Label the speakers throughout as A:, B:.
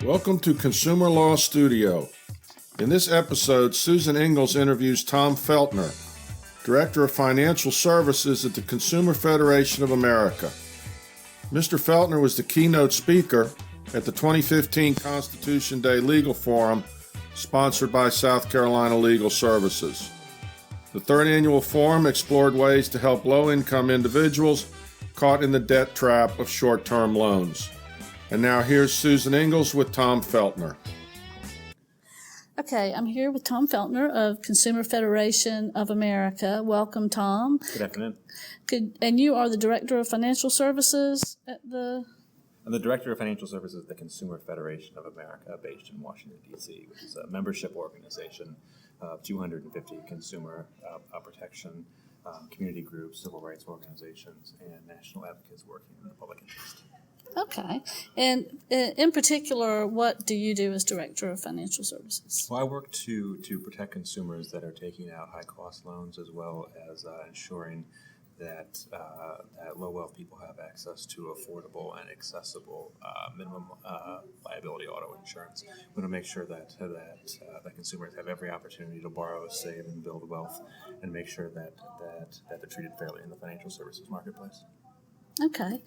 A: Welcome to Consumer Law Studio. In this episode, Susan Ingles interviews Tom Feltner, Director of Financial Services at the Consumer Federation of America. Mr. Feltner was the keynote speaker at the 2015 Constitution Day Legal Forum, sponsored by South Carolina Legal Services. The third annual forum explored ways to help low-income individuals caught in the debt trap of short-term loans. And now here's Susan Ingles with Tom Feltner.
B: Okay, I'm here with Tom Feltner of Consumer Federation of America. Welcome, Tom.
C: Good afternoon.
B: And you are the Director of Financial Services at the...
C: I'm the Director of Financial Services at the Consumer Federation of America, based in Washington, D.C., which is a membership organization of 250 consumer protection, community groups, civil rights organizations, and national advocates working in the public interest.
B: Okay. And in particular, what do you do as Director of Financial Services?
C: Well, I work to protect consumers that are taking out high-cost loans, as well as ensuring that low-wealth people have access to affordable and accessible minimum liability auto insurance. We want to make sure that consumers have every opportunity to borrow, save, and build wealth, and make sure that they're treated fairly in the financial services marketplace.
B: Okay.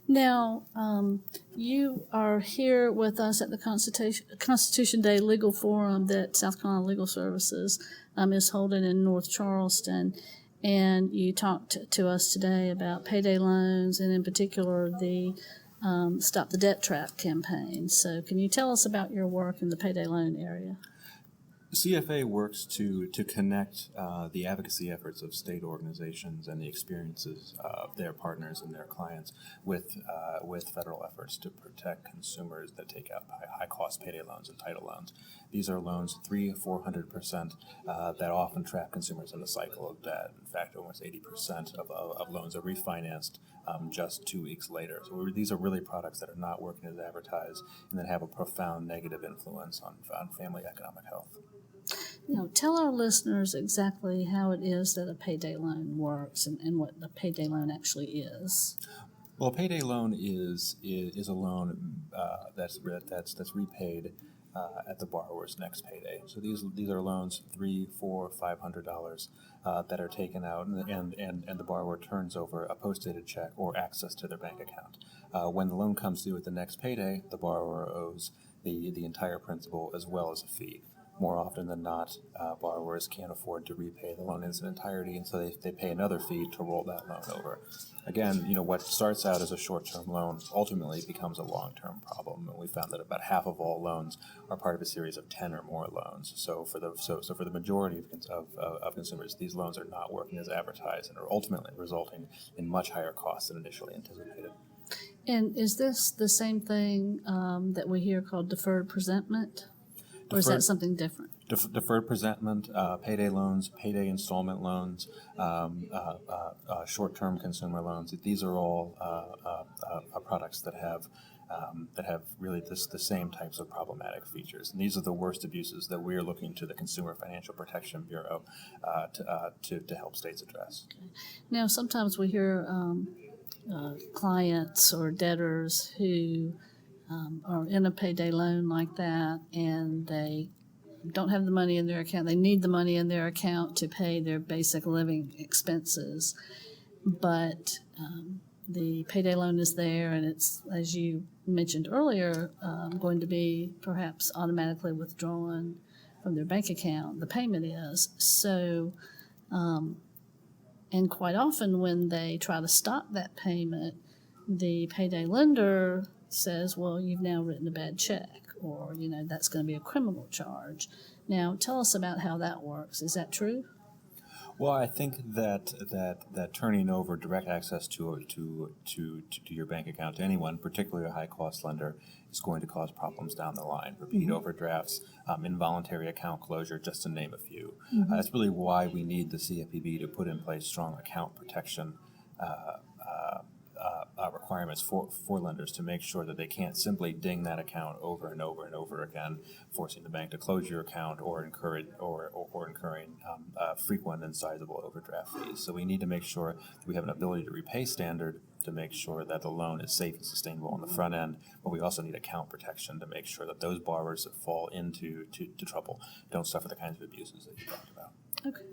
B: Now, you are here with us at the Constitution Day Legal Forum that South Carolina Legal Services is holding in North Charleston. And you talked to us today about payday loans and in particular the Stop the Debt Trap campaign. So can you tell us about your work in the payday loan area?
C: CFA works to connect the advocacy efforts of state organizations and the experiences of their partners and their clients with federal efforts to protect consumers that take out high-cost payday loans and title loans. These are loans 300-400% that often trap consumers in a cycle of debt. In fact, almost 80% of loans are refinanced just 2 weeks later. So these are really products that are not working as advertised and that have a profound negative influence on family economic health.
B: Now, tell our listeners exactly how it is that a payday loan works and what a payday loan actually is.
C: Well, a payday loan is a loan that's repaid at the borrower's next payday. So these are loans $300, $400, $500 that are taken out, and the borrower turns over a post-dated check or access to their bank account. When the loan comes due at the next payday, the borrower owes the entire principal as well as a fee. More often than not, borrowers can't afford to repay the loan in its entirety, and so they pay another fee to roll that loan over. Again, what starts out as a short-term loan ultimately becomes a long-term problem, and we found that about half of all loans are part of a series of 10 or more loans. So for the majority of consumers, these loans are not working as advertised and are ultimately resulting in much higher costs than initially anticipated.
B: And is this the same thing that we hear called deferred presentment? Or is that something different?
C: Deferred presentment, payday loans, payday installment loans, short-term consumer loans. These are all products that have really the same types of problematic features. And these are the worst abuses that we're looking to the Consumer Financial Protection Bureau to help states address.
B: Okay. Now, sometimes we hear clients or debtors who are in a payday loan like that, and they don't have the money in their account. They need the money in their account to pay their basic living expenses. But the payday loan is there, and it's, as you mentioned earlier, going to be perhaps automatically withdrawn from their bank account. The payment is. So, and quite often when they try to stop that payment, the payday lender says, well, you've now written a bad check, or, that's going to be a criminal charge. Now, tell us about how that works. Is that true?
C: Well, I think that turning over direct access to your bank account to anyone, particularly a high-cost lender, is going to cause problems down the line. Repeat overdrafts, involuntary account closure, just to name a few. That's really why we need the CFPB to put in place strong account protection requirements for lenders to make sure that they can't simply ding that account over and over and over again, forcing the bank to close your account or incurring frequent and sizable overdraft fees. So we need to make sure that we have an ability to repay standard to make sure that the loan is safe and sustainable on the front end, but we also need account protection to make sure that those borrowers that fall into trouble don't suffer the kinds of abuses that you talked about.
B: Okay.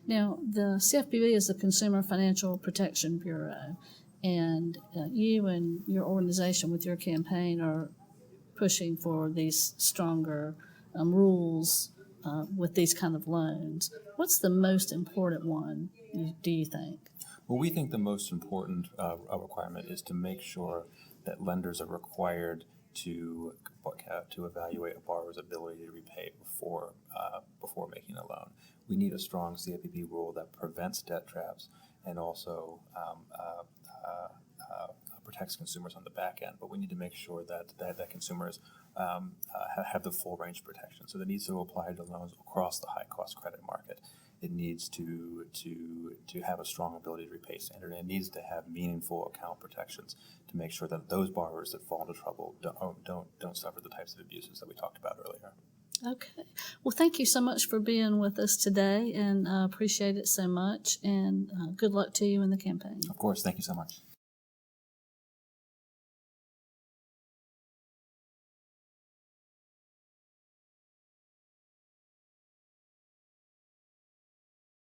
B: Now, the CFPB is the Consumer Financial Protection Bureau, and you and your organization with your campaign are pushing for these stronger rules with these kind of loans. What's the most important one, do you think?
C: Well, we think the most important requirement is to make sure that lenders are required to evaluate a borrower's ability to repay before making a loan. We need a strong CFPB rule that prevents debt traps and also protects consumers on the back end. But we need to make sure that consumers have the full range of protection. So that needs to apply to loans across the high-cost credit market. It needs to have a strong ability to repay standard, and it needs to have meaningful account protections to make sure that those borrowers that fall into trouble don't suffer the types of abuses that we talked about earlier.
B: Okay. Well, thank you so much for being with us today, and appreciate it so much, and good luck to you in the campaign.
C: Of course. Thank you so much.